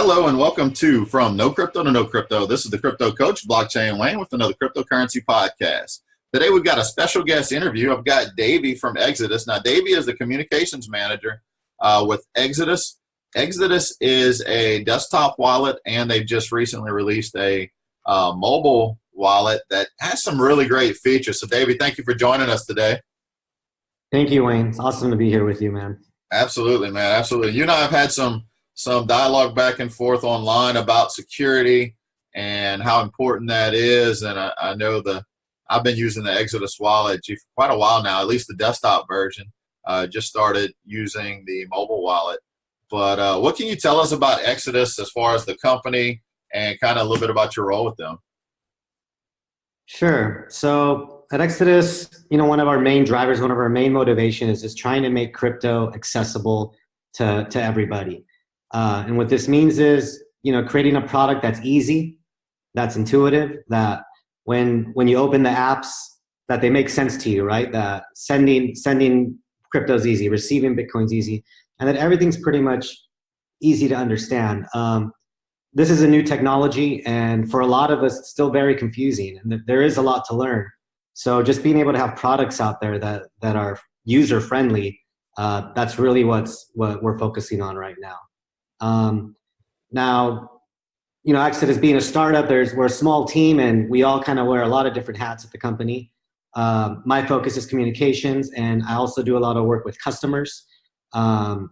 Hello and welcome to From No Crypto to No Crypto. This is the Crypto Coach, Blockchain Wayne, with another cryptocurrency podcast. Today we've got a special guest interview. I've got Davey from Exodus. Now, Davey is the communications manager with Exodus. Exodus is a desktop wallet, and they've just recently released a mobile wallet that has some really great features. So, Davey, thank you for joining us today. Thank you, Wayne. It's awesome to be here with you, man. Absolutely, man. Absolutely. You and I have had some dialogue back and forth online about security and how important that is. And I know I've been using the Exodus wallet for quite a while now, at least the desktop version. Just started using the mobile wallet. But what can you tell us about Exodus as far as the company and kind of a little bit about your role with them? Sure. So at Exodus, one of our main drivers, one of our main motivation is just trying to make crypto accessible to everybody. And what this means is, creating a product that's easy, that's intuitive, that when you open the apps, that they make sense to you, right? That sending crypto's easy, receiving Bitcoin's easy, and that everything's pretty much easy to understand. This is a new technology, and for a lot of us, it's still very confusing, and there is a lot to learn. So just being able to have products out there that are user-friendly, that's really what we're focusing on right now. Now, Exodus being a startup, we're a small team, and we all kind of wear a lot of different hats at the company. My focus is communications, and I also do a lot of work with customers. A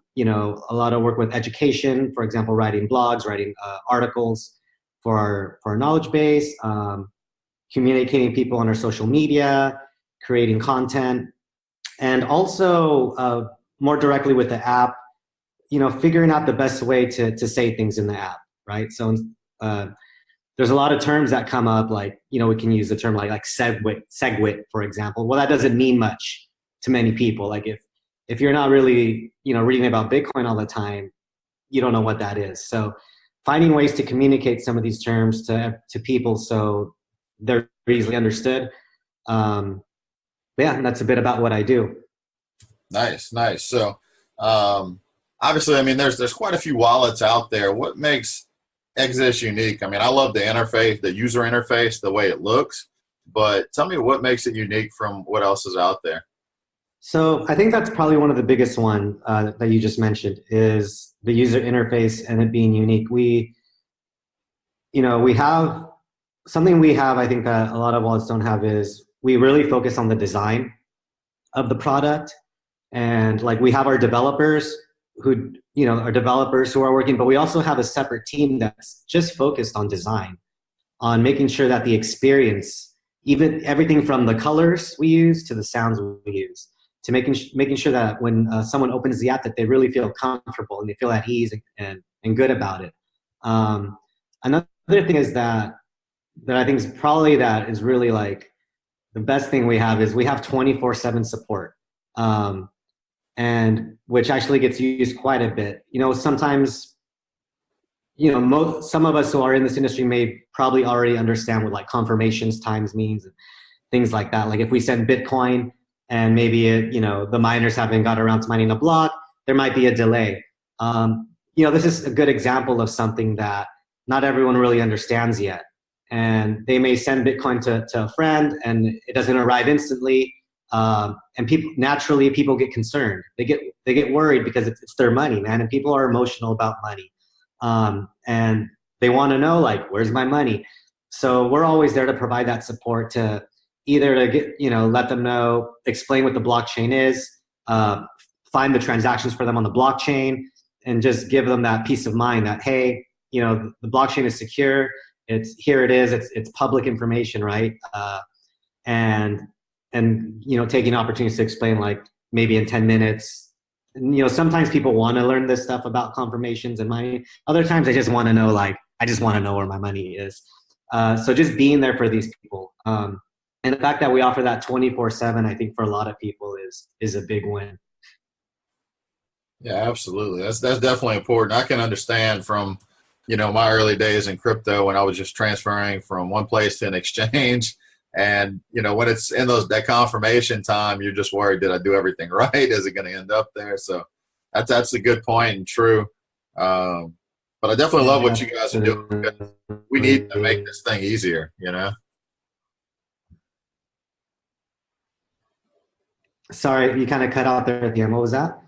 lot of work with education, for example, writing blogs, writing articles for our knowledge base, communicating people on our social media, creating content, and also more directly with the app, figuring out the best way to say things in the app, right? So there's a lot of terms that come up, like, we can use the term like SegWit, for example. Well, that doesn't mean much to many people. Like if you're not really, reading about Bitcoin all the time, you don't know what that is. So finding ways to communicate some of these terms to people so they're easily understood. And that's a bit about what I do. Nice. So obviously, there's quite a few wallets out there. What makes Exodus unique? I love the interface, the user interface, the way it looks, but tell me what makes it unique from what else is out there. So I think that's probably one of the biggest one that you just mentioned is the user interface and it being unique. We have something I think that a lot of wallets don't have is we really focus on the design of the product. And like we have our developers who are working, but we also have a separate team that's just focused on design, on making sure that the experience, even everything from the colors we use to the sounds we use, to making sure that when someone opens the app that they really feel comfortable and they feel at ease and good about it. Another thing is that I think is really like the best thing we have is we have 24/7 support. And which actually gets used quite a bit. Sometimes, some of us who are in this industry may probably already understand what like confirmations times means and things like that. Like if we send Bitcoin and maybe the miners haven't got around to mining a block, there might be a delay. This is a good example of something that not everyone really understands yet. And they may send Bitcoin to a friend and it doesn't arrive instantly. And people get concerned. They get worried because it's their money, man. And people are emotional about money. And they want to know, like, where's my money? So we're always there to provide that support to either to get, let them know, explain what the blockchain is, find the transactions for them on the blockchain, and just give them that peace of mind that, hey, the blockchain is secure. It's public information, right? And taking opportunities to explain, like maybe in 10 minutes. Sometimes people want to learn this stuff about confirmations and money. Other times they just want to know, like, I just want to know where my money is. So just being there for these people. And the fact that we offer that 24/7, I think for a lot of people is a big win. Yeah, absolutely. That's definitely important. I can understand from, my early days in crypto when I was just transferring from one place to an exchange. And, when it's in that confirmation time, you're just worried, did I do everything right? Is it going to end up there? So that's a good point and true. But I definitely love what Yeah. you guys are doing because we need to make this thing easier, you know? Sorry, you kind of cut out there at the end. What was that?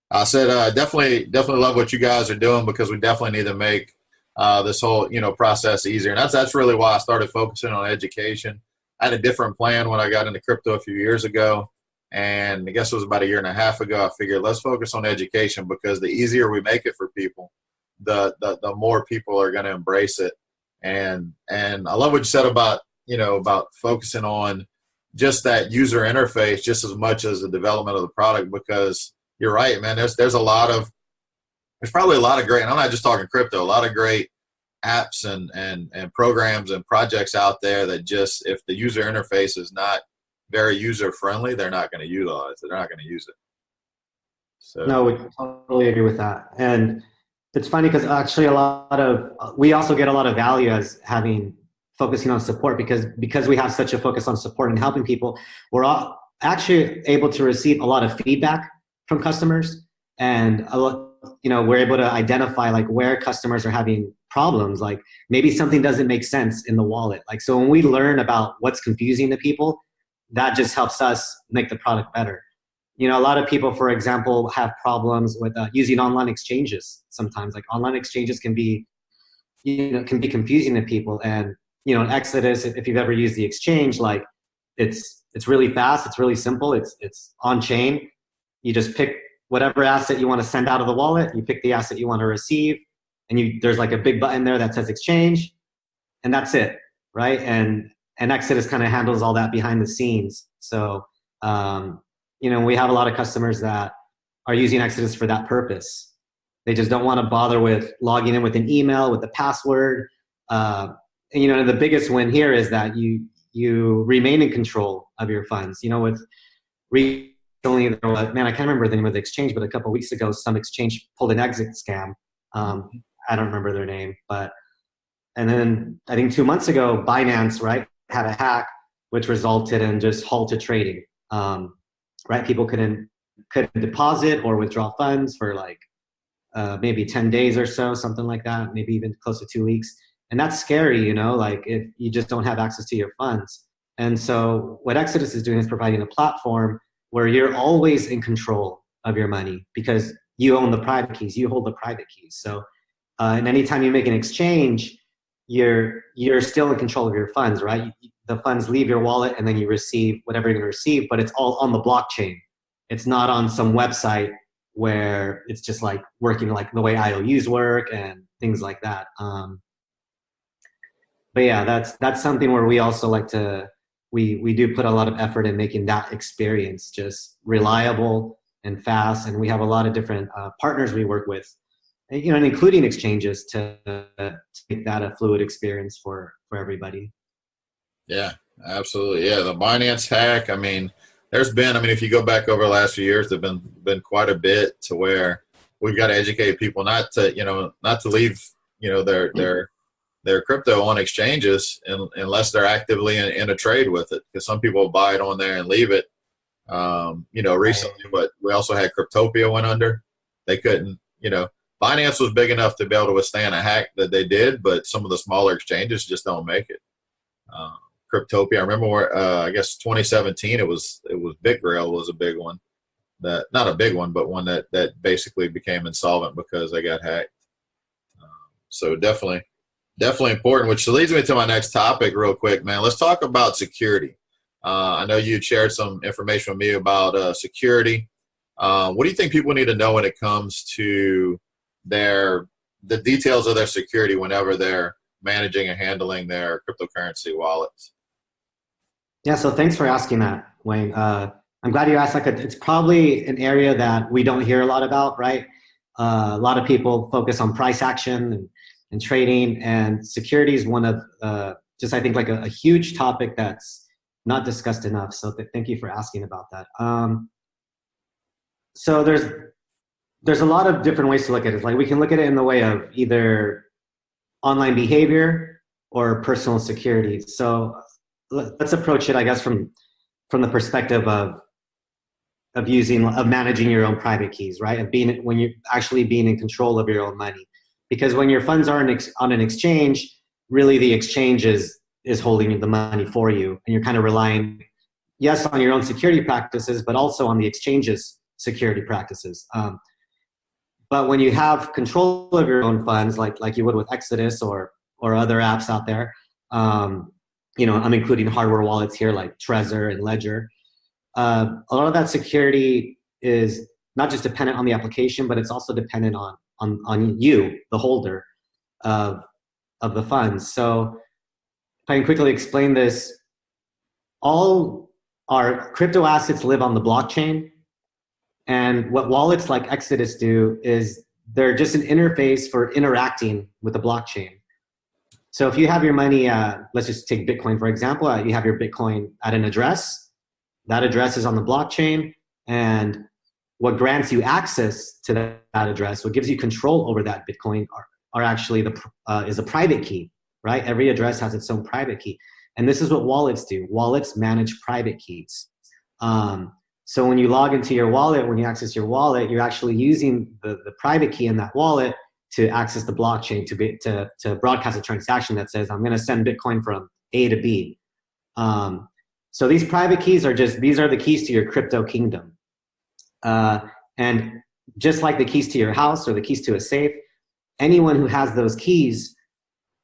I said, definitely love what you guys are doing because we definitely need to make this whole, process easier. And that's really why I started focusing on education. I had a different plan when I got into crypto a few years ago. And I guess it was about a year and a half ago. I figured let's focus on education because the easier we make it for people, the more people are going to embrace it. And I love what you said about, about focusing on just that user interface just as much as the development of the product because you're right, man. There's probably a lot of great, and I'm not just talking crypto, a lot of great apps and programs and projects out there that just, if the user interface is not very user friendly, they're not going to utilize it. They're not going to use it. So No, we totally agree with that. And it's funny because actually we also get a lot of value as focusing on support because we have such a focus on support and helping people. We're all actually able to receive a lot of feedback from customers, and we're able to identify like where customers are having problems. Like maybe something doesn't make sense in the wallet. Like, so when we learn about what's confusing to people, that just helps us make the product better. A lot of people, for example, have problems with using online exchanges. Sometimes like online exchanges can be confusing to people. And, in Exodus, if you've ever used the exchange, like it's really fast. It's really simple. It's on chain. You just pick whatever asset you want to send out of the wallet. You pick the asset you want to receive, and there's like a big button there that says exchange, and that's it, right? And Exodus kind of handles all that behind the scenes. So, we have a lot of customers that are using Exodus for that purpose. They just don't want to bother with logging in with an email, with the password. And the biggest win here is that you remain in control of your funds. With recently, I can't remember the name of the exchange, but a couple of weeks ago, some exchange pulled an exit scam. I don't remember their name, and then I think 2 months ago, Binance, right, had a hack which resulted in just halted trading. Right, people couldn't deposit or withdraw funds for like maybe 10 days or so, something like that, maybe even close to 2 weeks. And that's scary, like if you just don't have access to your funds. And so what Exodus is doing is providing a platform where you're always in control of your money because you own the private keys, you hold the private keys. So and anytime you make an exchange, you're still in control of your funds, right? The funds leave your wallet and then you receive whatever you're going to receive, but it's all on the blockchain. It's not on some website where it's just like working like the way IOUs work and things like that. But yeah, that's something where we also like to, we do put a lot of effort in making that experience just reliable and fast. And we have a lot of different partners we work with, and including exchanges to make that a fluid experience for everybody. yeah, absolutely. Yeah, the Binance hack. If you go back over the last few years, there've been quite a bit to where we've got to educate people not to leave their crypto on exchanges unless they're actively in a trade with it, because some people buy it on there and leave it. Recently, but we also had Cryptopia went under. They couldn't. Binance was big enough to be able to withstand a hack that they did, but some of the smaller exchanges just don't make it. Cryptopia. I remember I guess 2017 it was BitGrail was a big one. Not a big one, but one that basically became insolvent because they got hacked. So definitely important, which leads me to my next topic real quick, man. Let's talk about security. I know you shared some information with me about security. What do you think people need to know when it comes to the details of their security whenever they're managing and handling their cryptocurrency wallets? Yeah, so thanks for asking that, Wayne. I'm glad you asked. It's probably an area that we don't hear a lot about, right? A lot of people focus on price action and trading, and security is one of just, I think, like a huge topic that's not discussed enough. So thank you for asking about that. So there's a lot of different ways to look at it. Like we can look at it in the way of either online behavior or personal security. So let's approach it, I guess, from the perspective of managing your own private keys, right? When you're actually being in control of your own money. because when your funds are on an exchange, really the exchange is holding the money for you, and you're kind of relying, yes, on your own security practices, but also on the exchange's security practices. But when you have control of your own funds, like you would with Exodus or other apps out there, I'm including hardware wallets here like Trezor and Ledger. A lot of that security is not just dependent on the application, but it's also dependent on you, the holder of the funds. So if I can quickly explain this, all our crypto assets live on the blockchain. And what wallets like Exodus do is they're just an interface for interacting with the blockchain. So if you have your money, let's just take Bitcoin, for example, you have your Bitcoin at an address, that address is on the blockchain, and what grants you access to that address, what gives you control over that Bitcoin are actually is a private key, right? Every address has its own private key. And this is what wallets do. Wallets manage private keys. So when you log into your wallet, when you access your wallet, you're actually using the private key in that wallet to access the blockchain, to broadcast a transaction that says, I'm going to send Bitcoin from A to B. So these private keys these are the keys to your crypto kingdom. And just like the keys to your house or the keys to a safe, anyone who has those keys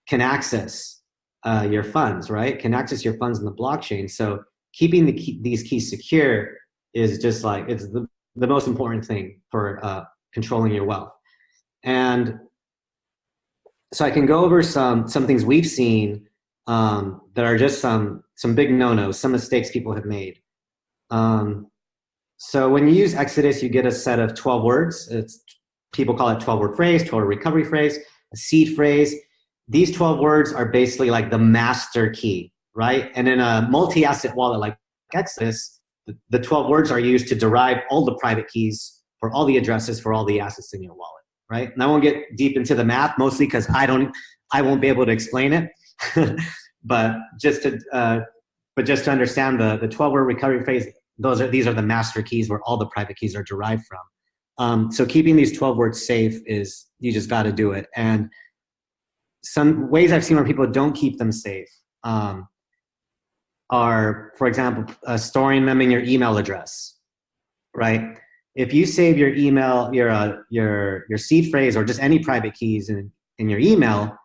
can access your funds, right? Can access your funds in the blockchain. So keeping these keys secure is just like, it's the most important thing for controlling your wealth. And so I can go over some things we've seen that are just some big no-nos, some mistakes people have made. So when you use Exodus, you get a set of 12 words. People call it 12-word phrase, 12-word recovery phrase, a seed phrase. These 12 words are basically like the master key, right? And in a multi-asset wallet like Exodus, the 12 words are used to derive all the private keys for all the addresses for all the assets in your wallet, right? And I won't get deep into the math, mostly because I won't be able to explain it. but just to understand the 12-word recovery phrase, these are the master keys where all the private keys are derived from. So keeping these 12 words safe is, you just got to do it. And some ways I've seen where people don't keep them safe are, for example, storing them in your email address, right? If you save your email, your seed phrase, or just any private keys in your email,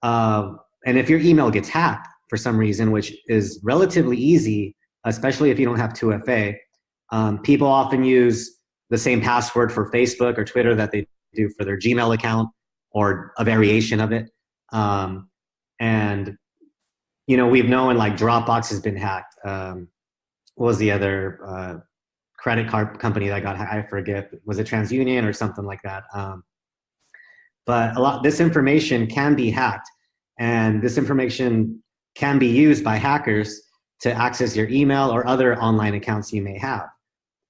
and if your email gets hacked for some reason, which is relatively easy, especially if you don't have 2FA, people often use the same password for Facebook or Twitter that they do for their Gmail account, or a variation of it. And we've known like Dropbox has been hacked. What was the other credit card company that got hacked? I forget. Was it TransUnion or something like that? But this information can be hacked, and this information can be used by hackers to access your email or other online accounts you may have.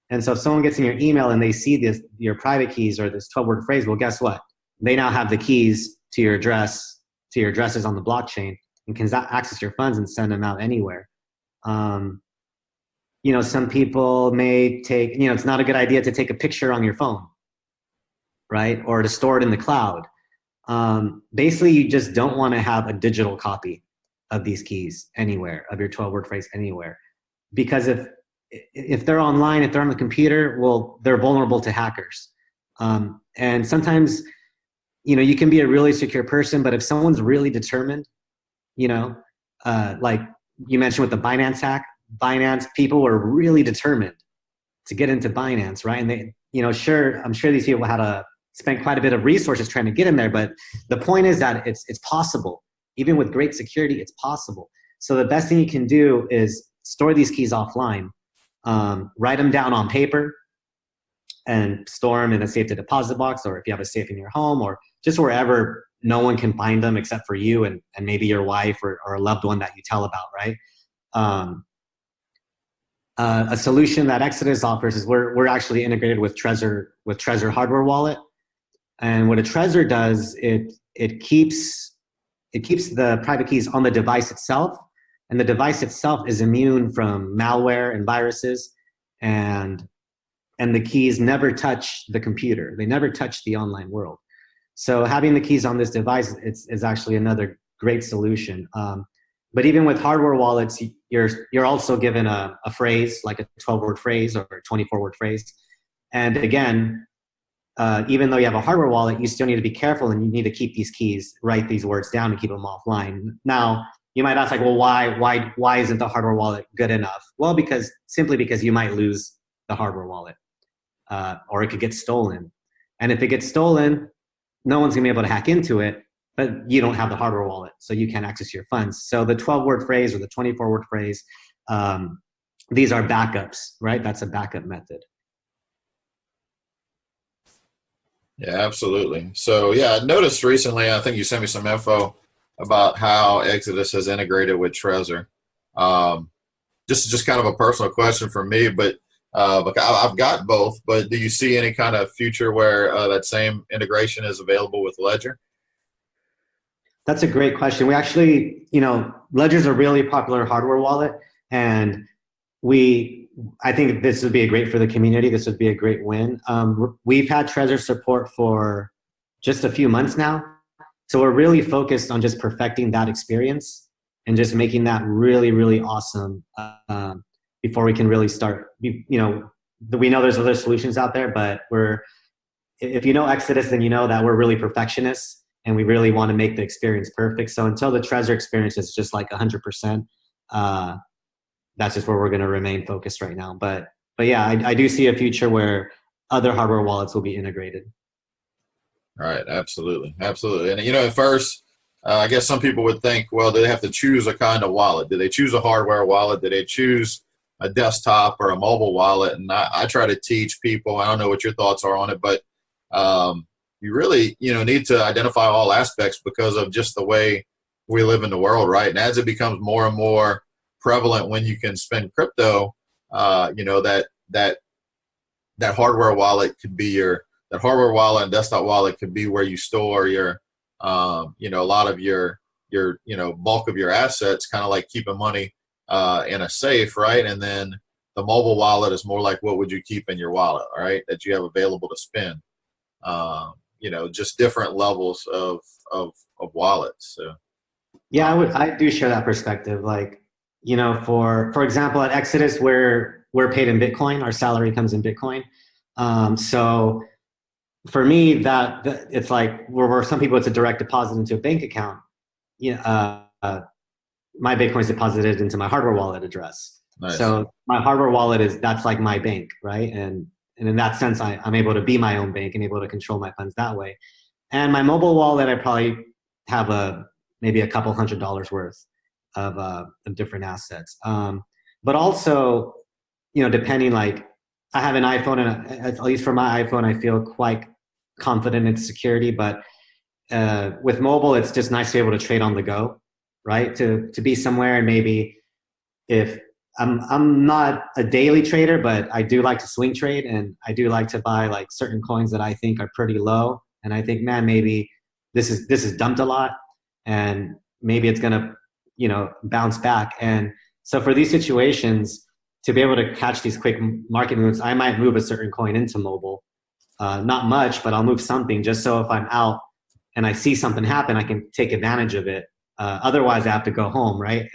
And so if someone gets in your email and they see your private keys or this 12-word phrase, well, guess what? They now have the keys to your addresses on the blockchain, and can access your funds and send them out anywhere. Some people may take, it's not a good idea to take a picture on your phone, right? Or to store it in the cloud. Basically, you just don't want to have a digital copy of these keys anywhere, of your 12-word phrase anywhere. Because if they're online, if they're on the computer, well, they're vulnerable to hackers. And sometimes, you can be a really secure person, but if someone's really determined, like you mentioned with the Binance hack, Binance people were really determined to get into Binance, right? And they, I'm sure these people had to spend quite a bit of resources trying to get in there, but the point is that it's possible. Even with great security, it's possible. So the best thing you can do is store these keys offline, write them down on paper, and store them in a safe to deposit box, or if you have a safe in your home, or just wherever no one can find them except for you and maybe your wife or a loved one that you tell about, right? A solution that Exodus offers is we're actually integrated with Trezor hardware wallet. And what a Trezor does, it keeps the private keys on the device itself, and the device itself is immune from malware and viruses, and the keys never touch the computer. They never touch the online world. So having the keys on this device is actually another great solution. But even with hardware wallets, you're also given a phrase, like a 12-word phrase or a 24-word phrase. And again, even though you have a hardware wallet, you still need to be careful, and you need to keep these keys, write these words down, and keep them offline. Now, you might ask, like, well, why isn't the hardware wallet good enough? Well, simply because you might lose the hardware wallet, or it could get stolen. And if it gets stolen, no one's gonna be able to hack into it, but you don't have the hardware wallet, so you can't access your funds. So the 12-word phrase or the 24-word phrase, these are backups, right? That's a backup method. Yeah, absolutely. So yeah, I noticed recently, I think you sent me some info about how Exodus has integrated with Trezor. Just kind of a personal question for me, but I've got both, but do you see any kind of future where that same integration is available with Ledger? That's a great question. We actually, Ledger's a really popular hardware wallet, and I think this would be great for the community. This would be a great win. We've had Trezor support for just a few months now, so we're really focused on just perfecting that experience and just making that really, really awesome before we can really start. We know there's other solutions out there, but if you know Exodus, then you know that we're really perfectionists, and we really want to make the experience perfect. So until the Trezor experience is just like 100%, that's just where we're going to remain focused right now. But yeah, I do see a future where other hardware wallets will be integrated. Right, absolutely. And at first, I guess some people would think, well, do they have to choose a kind of wallet? Do they choose a hardware wallet? Do they choose a desktop or a mobile wallet? And I try to teach people, I don't know what your thoughts are on it, but you really, need to identify all aspects because of just the way we live in the world, right? And as it becomes more and more prevalent when you can spend crypto, that hardware wallet could be that hardware wallet and desktop wallet could be where you store your, a lot of your bulk of your assets, kind of like keeping money in a safe, right? And then the mobile wallet is more like what would you keep in your wallet, right? That you have available to spend. Just different levels of wallets. So. Yeah, I do share that perspective. Like, for example, at Exodus, we're paid in Bitcoin. Our salary comes in Bitcoin. So for me, that it's like where some people, it's a direct deposit into a bank account. My Bitcoin is deposited into my hardware wallet address. Nice. So my hardware wallet that's like my bank, right? And in that sense, I'm able to be my own bank and able to control my funds that way. And my mobile wallet, I probably have maybe a couple $100 worth of different assets. But also, depending, like I have an iPhone, and at least for my iPhone, I feel quite confident in its security. But with mobile, it's just nice to be able to trade on the go, right? To be somewhere, and maybe if I'm not a daily trader, but I do like to swing trade, and I do like to buy like certain coins that I think are pretty low, and I think, man, maybe this is dumped a lot, and maybe it's gonna bounce back. And so for these situations, to be able to catch these quick market moves, I might move a certain coin into mobile, not much, but I'll move something just so if I'm out and I see something happen, I can take advantage of it. Otherwise, I have to go home, right?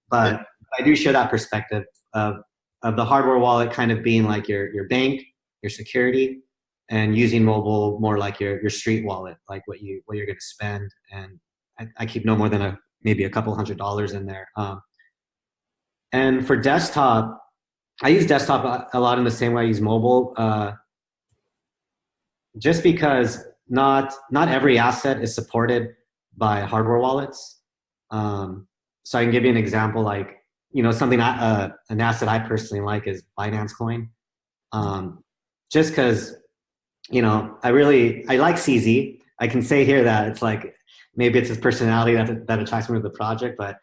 But I do share that perspective of the hardware wallet kind of being like your bank, your security, and using mobile more like your street wallet, like what you're going to spend. And I keep no more than maybe a couple $100 in there. And for desktop, I use desktop a lot in the same way I use mobile, just because not every asset is supported by hardware wallets. So I can give you an example, like, something an asset I personally like is Binance Coin. Just because, I like CZ. I can say here that it's like, maybe it's his personality that attracts me to the project, but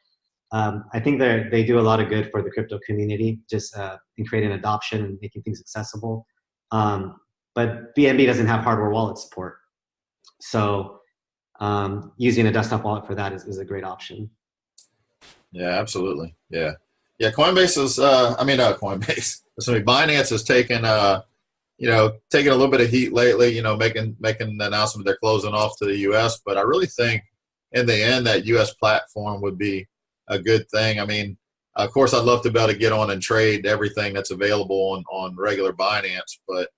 I think they do a lot of good for the crypto community, just in creating adoption and making things accessible. But BNB doesn't have hardware wallet support. So using a desktop wallet for that is a great option. Yeah, absolutely. Yeah. Coinbase is, Coinbase. Binance has taken taking a little bit of heat lately, making the announcement they're closing off to the U.S. But I really think in the end that U.S. platform would be a good thing. I mean, of course, I'd love to be able to get on and trade everything that's available on regular Binance, but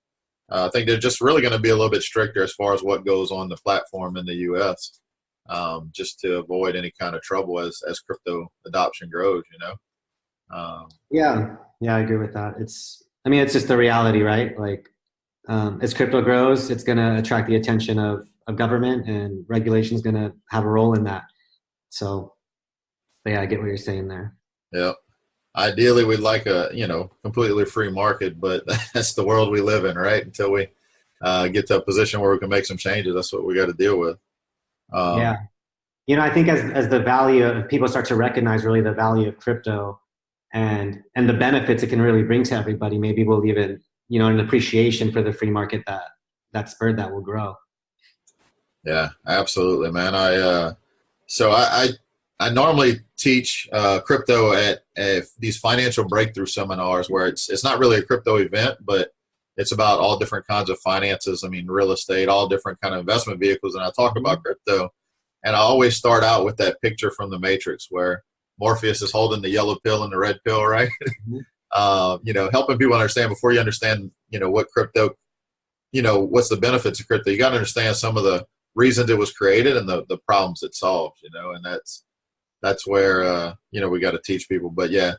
I think they're just really going to be a little bit stricter as far as what goes on the platform in the U.S. Just to avoid any kind of trouble as crypto adoption grows. Yeah, I agree with that. It's just the reality, right? Like, as crypto grows, it's going to attract the attention of government, and regulation is going to have a role in that. So, but yeah, I get what you're saying there. Yeah. Ideally, we'd like a completely free market, but that's the world we live in, right? Until we get to a position where we can make some changes, that's what we got to deal with. Yeah. I think as the value of people start to recognize really the value of crypto and the benefits it can really bring to everybody, maybe we'll even, an appreciation for the free market that spurred that will grow. Yeah, absolutely, man. I normally teach crypto at these financial breakthrough seminars where it's not really a crypto event, but it's about all different kinds of finances. I mean, real estate, all different kind of investment vehicles. And I talk about crypto, and I always start out with that picture from the Matrix where Morpheus is holding the yellow pill and the red pill, right? Helping people understand before you understand, what crypto, what's the benefits of crypto. You got to understand some of the reasons it was created and the problems it solves, and that's where, we got to teach people. But yeah,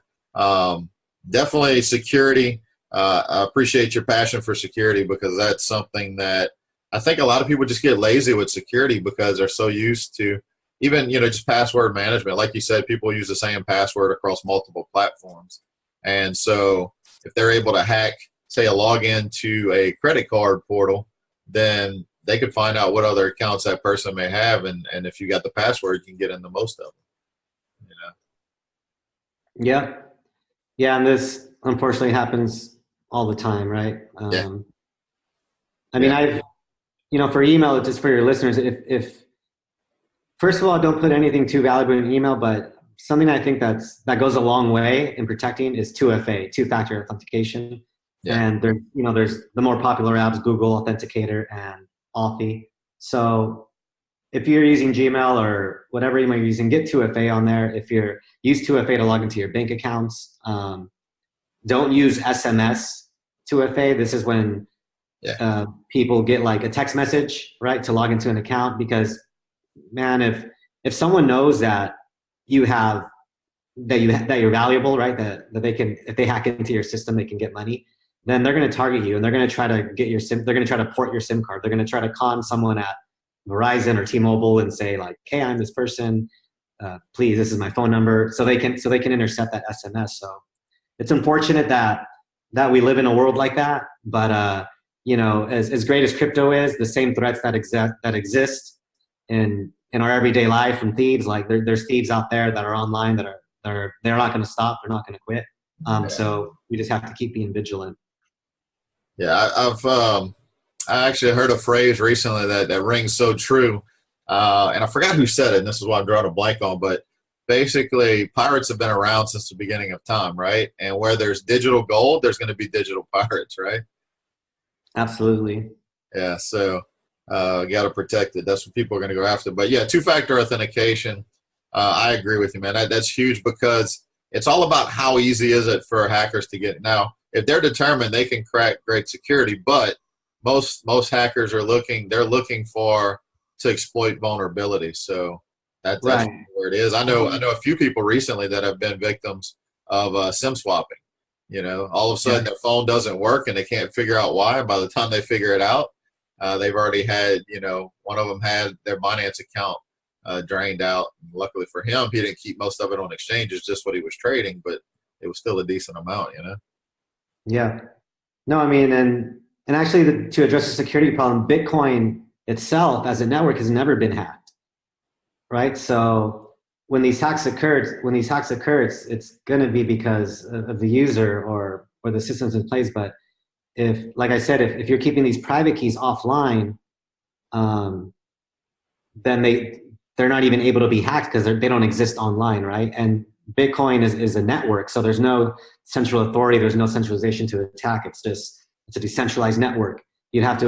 definitely security. I appreciate your passion for security because that's something that I think a lot of people just get lazy with security because they're so used to even, just password management. Like you said, people use the same password across multiple platforms. And so if they're able to hack, say, a login to a credit card portal, then they could find out what other accounts that person may have. And if you got the password, you can get into most of them. Yeah. Yeah. And this unfortunately happens all the time, right? Yeah. I've, for email, just for your listeners, if first of all, don't put anything too valuable in email, but something I think that goes a long way in protecting is 2FA, two-factor authentication. Yeah. And there's the more popular apps, Google Authenticator and Authy. So if you're using Gmail or whatever email you're using, get 2FA on there. If you're use 2FA to log into your bank accounts, don't use SMS 2FA. This is when people get like a text message, right, to log into an account. Because, man, if someone knows that you're valuable, right, that they can, if they hack into your system, they can get money, then they're going to target you and they're going to try to get your SIM. They're going to try to port your SIM card. They're going to try to con someone at Verizon or T-Mobile and say like, "Hey, I'm this person. Please, this is my phone number." So they can intercept that SMS. So it's unfortunate that we live in a world like that. But as great as crypto is, the same threats that exist in our everyday life from thieves, like there's thieves out there that are online that they're not going to stop. They're not going to quit. So we just have to keep being vigilant. Yeah, I actually heard a phrase recently that rings so true, and I forgot who said it, and this is what I'm drawing a blank on, but basically pirates have been around since the beginning of time, right? And where there's digital gold, there's going to be digital pirates, right? Absolutely. Yeah, so got to protect it. That's what people are going to go after. But yeah, two-factor authentication, I agree with you, man. That's huge because it's all about how easy is it for hackers to get it. Now, if they're determined, they can crack great security, but most hackers are looking to exploit vulnerabilities. So that's right. Where it is. I know a few people recently that have been victims of SIM swapping. All of a sudden their phone doesn't work and they can't figure out why. And by the time they figure it out, they've already had, one of them had their Binance account drained out. And luckily for him, he didn't keep most of it on exchanges, just what he was trading, but it was still a decent amount, Yeah. No, and actually to address the security problem, Bitcoin itself as a network has never been hacked, right? So when these hacks occur, it's going to be because of the user or the systems in place. But if, like I said, if you're keeping these private keys offline, then they're not even able to be hacked because they don't exist online, right? And Bitcoin is a network, so there's no central authority, there's no centralization to attack. It's It's a decentralized network. You'd have to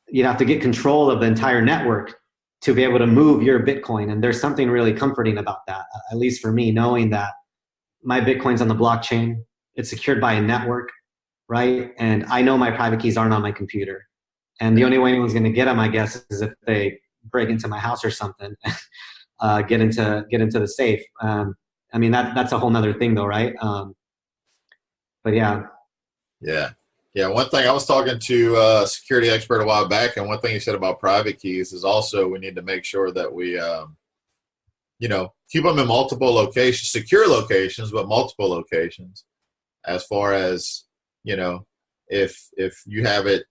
you'd have to get control of the entire network to be able to move your Bitcoin. And there's something really comforting about that, at least for me, knowing that my Bitcoin's on the blockchain. It's secured by a network, right? And I know my private keys aren't on my computer. And the only way anyone's going to get them, I guess, is if they break into my house or something, get into the safe. I mean, that's a whole nother thing though, right? But yeah. Yeah. One thing, I was talking to a security expert a while back, and one thing he said about private keys is also we need to make sure that we, keep them in multiple locations, secure locations, but multiple locations. As far as, if you have it,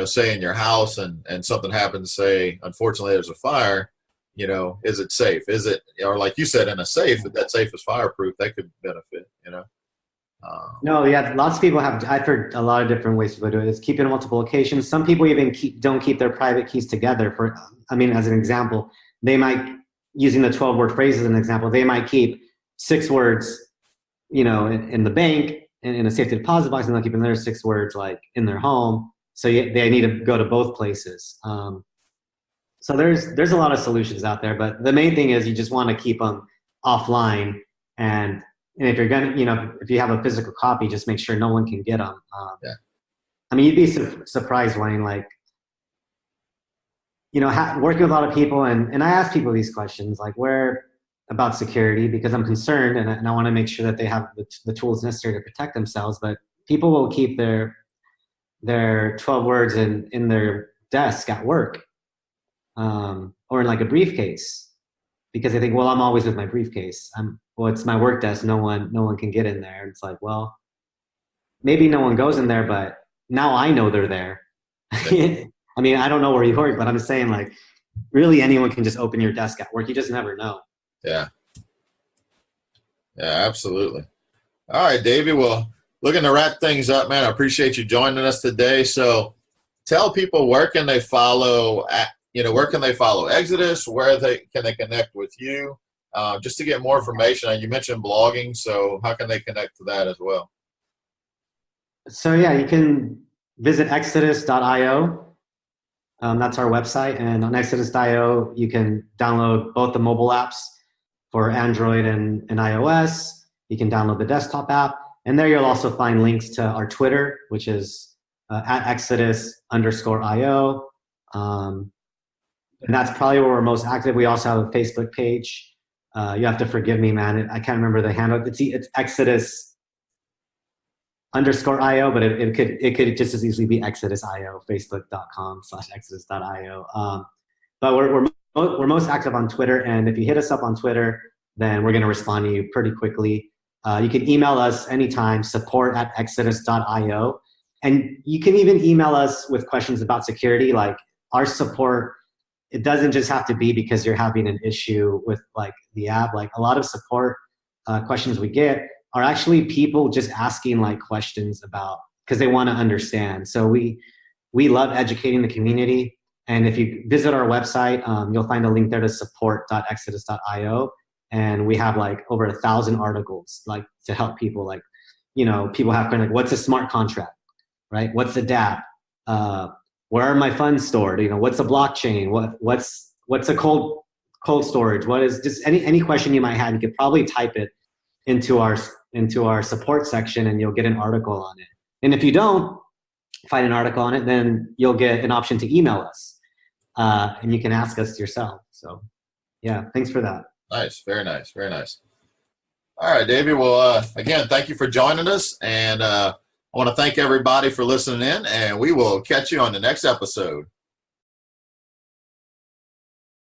say in your house and something happens, say, unfortunately there's a fire, is it safe? Is it, or like you said, in a safe, if that safe is fireproof, that could benefit, No, yeah, lots of people have. I've heard a lot of different ways to do it. It's keep it in multiple locations. Some people even don't keep their private keys together. As an example, they might, using the 12-word phrase as an example, they might keep 6 words, in the bank and in a safety deposit box, and they'll keep another 6 words like in their home. So they need to go to both places. So there's a lot of solutions out there, but the main thing is you just want to keep them offline. And if you're going to, if you have a physical copy, just make sure no one can get them. Yeah. I mean, you'd be surprised, Wayne, working with a lot of people, and I ask people these questions, like where about security, because I'm concerned and I want to make sure that they have the tools necessary to protect themselves. But people will keep their 12 words in their desk at work, or in like a briefcase, because they think, well, I'm always with my briefcase. It's my work desk. No one can get in there. And it's like, well, maybe no one goes in there, but now I know they're there. I mean, I don't know where you work, but I'm saying, like, really anyone can just open your desk at work. You just never know. Yeah, absolutely. All right, Davey. Well, looking to wrap things up, man. I appreciate you joining us today. So tell people, where can they follow Exodus? Where can they connect with you? Just to get more information. You mentioned blogging, so how can they connect to that as well? So yeah, you can visit exodus.io. That's our website, and on exodus.io you can download both the mobile apps for Android and iOS. You can download the desktop app, and there you'll also find links to our Twitter, which is at exodus_io. And that's probably where we're most active. We also have a Facebook page. You have to forgive me, man. I can't remember the handle. It's exodus_io, but it could just as easily be exodus.io, facebook.com/exodus.io. But we're most active on Twitter, and if you hit us up on Twitter, then we're going to respond to you pretty quickly. You can email us anytime, support@exodus.io. And you can even email us with questions about security. Like, our support, it doesn't just have to be because you're having an issue with like the app. Like, a lot of support questions we get are actually people just asking like questions about, because they want to understand. So we love educating the community. And if you visit our website, you'll find a link there to support.exodus.io. And we have like over 1,000 articles like to help people. Like, people have kind of like, what's a smart contract, right? What's a DApp? Where are my funds stored? What's a blockchain? What's a cold storage? What is just any question you might have? You could probably type it into our support section, and you'll get an article on it. And if you don't find an article on it, then you'll get an option to email us, and you can ask us yourself. So, yeah, thanks for that. Nice, very nice, very nice. All right, Davey. Well, again, thank you for joining us, and I want to thank everybody for listening in, and we will catch you on the next episode.